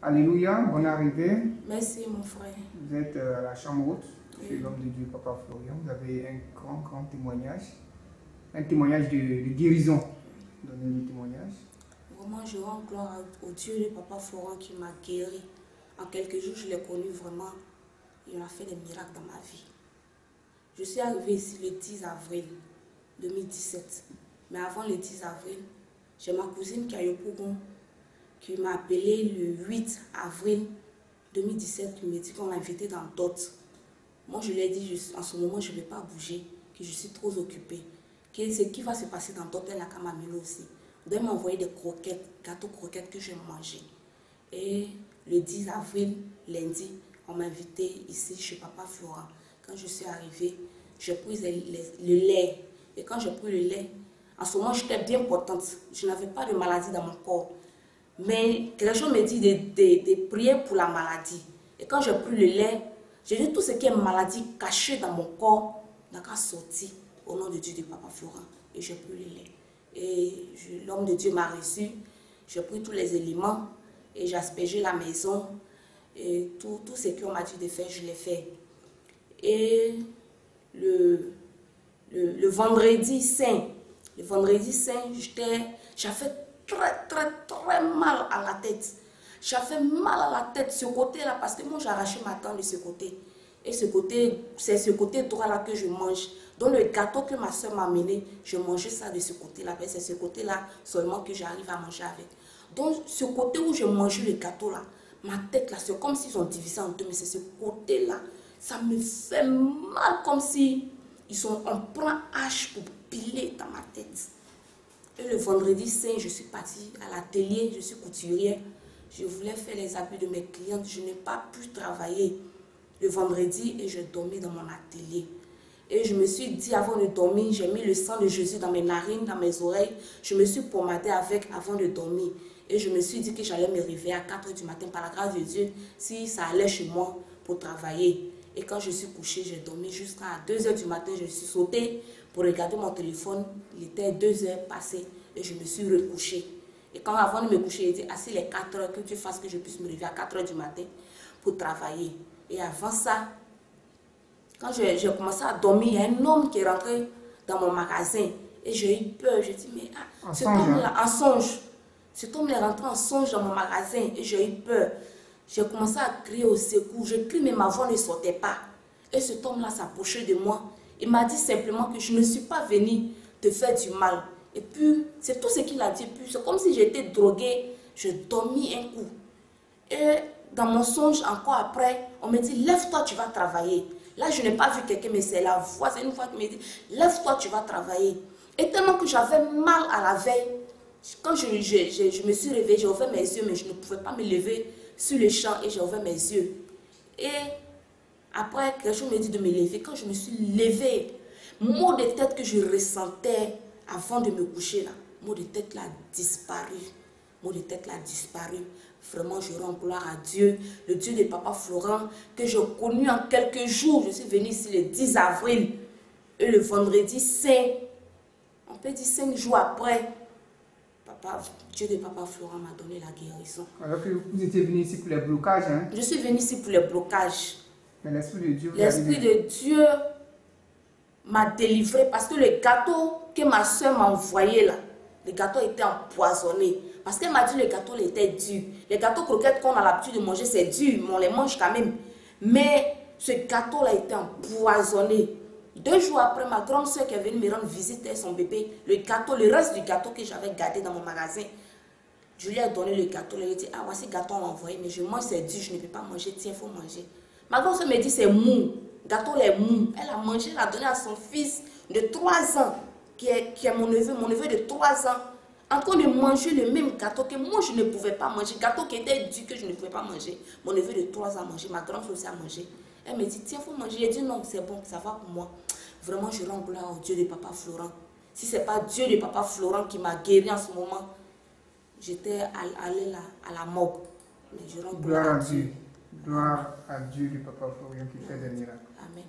Alléluia, bonne arrivée. Merci mon frère. Vous êtes à la chambre haute. Je suis Oui. l'homme de Dieu, Papa Florian. Vous avez un grand témoignage. Un témoignage de guérison. Donnez-nous le témoignage. Vraiment, je rends gloire au Dieu de Papa Florian qui m'a guéri. En quelques jours, je l'ai connu vraiment. Il a fait des miracles dans ma vie. Je suis arrivée ici le 10 avril 2017. Mais avant le 10 avril, j'ai ma cousine qui a eu Pougon qui m'a appelé le 8 avril 2017 qui me dit qu'on l'a invité dans d'autres. Moi, je lui ai dit, en ce moment, je ne vais pas bouger, que je suis trop occupée. Que ce qui va se passer dans d'autres, elle a qu'à m'amener aussi. Elle m'a envoyé des croquettes, gâteaux croquettes que j'ai mangé. Et le 10 avril, lundi, on m'a invité ici chez Papa Florent. Quand je suis arrivée, j'ai pris le lait. Et quand j'ai pris le lait, en ce moment, j'étais bien portante. Je n'avais pas de maladie dans mon corps. Mais quelque chose me dit de prier pour la maladie. Et quand j'ai pris le lait, j'ai dit tout ce qui est maladie cachée dans mon corps n'a qu'à sortir au nom de Dieu de Papa Florent. Et j'ai pris le lait. Et l'homme de Dieu m'a reçu. J'ai pris tous les éléments et j'ai aspergé la maison. Et tout ce qu'on m'a dit de faire, je l'ai fait. Et le vendredi saint, j'avais très mal à la tête. J'avais mal à la tête, ce côté-là, parce que moi j'ai arraché ma dent de ce côté. Et c'est ce côté droit-là que je mange. Donc le gâteau que ma soeur m'a amené, je mangeais ça de ce côté-là. C'est ce côté-là seulement que j'arrive à manger avec. Donc ce côté où je mangeais le gâteau-là, ma tête-là, c'est comme s'ils ont divisé en deux, mais c'est ce côté-là. Ça me fait mal comme si on prend hache pour piler dans ma tête. Et le vendredi saint, je suis partie à l'atelier, je suis couturière. Je voulais faire les habits de mes clientes. Je n'ai pas pu travailler le vendredi et je dormais dans mon atelier. Et je me suis dit avant de dormir, j'ai mis le sang de Jésus dans mes narines, dans mes oreilles. Je me suis pommadée avec avant de dormir. Et je me suis dit que j'allais me réveiller à 4 h du matin par la grâce de Dieu si ça allait chez moi pour travailler. Et quand je suis couchée, j'ai dormi jusqu'à 2 h du matin. Je suis sautée pour regarder mon téléphone. Il était 2 h passées et je me suis recouchée. Et quand avant de me coucher, il dit, assis les 4 h, que tu fasses que je puisse me réveiller à 4 h du matin pour travailler. Et avant ça, quand j'ai commencé à dormir, il y a un homme qui est rentré dans mon magasin. Et j'ai eu peur. J'ai dit, mais cet homme-là, en songe. Cet homme est rentré en songe dans mon magasin et j'ai eu peur. J'ai commencé à crier au secours. Je crie, mais ma voix ne sortait pas. Et cet homme-là s'approchait de moi. Il m'a dit simplement que je ne suis pas venue te faire du mal. Et puis, c'est tout ce qu'il a dit. Puis, c'est comme si j'étais droguée. Je dormis un coup. Et dans mon songe, encore après, on me dit, lève-toi, tu vas travailler. Là, je n'ai pas vu quelqu'un, mais c'est la voix. C'est une voix qui me dit, lève-toi, tu vas travailler. Et tellement que j'avais mal à la veille, quand je me suis réveillée, j'ai ouvert mes yeux, mais je ne pouvais pas me lever sur le champ et j'ai ouvert mes yeux. Et après, quelque chose me dit de me lever. Quand je me suis levée, maux de tête que je ressentais avant de me coucher, là, maux de tête là disparu. Maux de tête là disparu. Vraiment, je rends gloire à Dieu, le Dieu de Papa Florent, que j'ai connu en quelques jours. Je suis venue ici le 10 avril et le vendredi saint. On peut dire 5 jours après, Dieu de Papa Florent m'a donné la guérison. Alors que vous étiez venu ici pour les blocages, hein? Je suis venue ici pour les blocages. Mais l'Esprit de Dieu m'a délivré parce que le gâteau que ma soeur m'a envoyé là, le gâteau était empoisonné. Parce qu'elle m'a dit que le gâteau était dur. Les gâteaux croquettes qu'on a l'habitude de manger, c'est dur, mais on les mange quand même. Mais ce gâteau-là était empoisonné. 2 jours après, ma grande soeur qui est venue me rendre visite et son bébé, le reste du gâteau que j'avais gardé dans mon magasin, je lui ai donné le gâteau. Elle a dit, ah, voici le gâteau, on l'a envoyé, mais je mange, c'est dur, je ne peux pas manger, tiens, il faut manger. Ma grande soeur me dit, c'est mou, le gâteau est mou. Elle a mangé, elle a donné à son fils de 3 ans, qui est mon neveu de 3 ans, en train de manger le même gâteau que moi, je ne pouvais pas manger. Gâteau qui était dur, que je ne pouvais pas manger. Mon neveu de 3 ans a mangé, ma grande soeur aussi a mangé. Elle me dit, tiens, il faut manger. J'ai dit, non, c'est bon, ça va pour moi. Vraiment, je rends gloire au Dieu de Papa Florent. Si ce n'est pas Dieu de Papa Florent qui m'a guéri en ce moment, j'étais allée là, à la mort. Mais je rends gloire à Dieu. Gloire à Dieu de Papa Florian qui fait des miracles. Amen.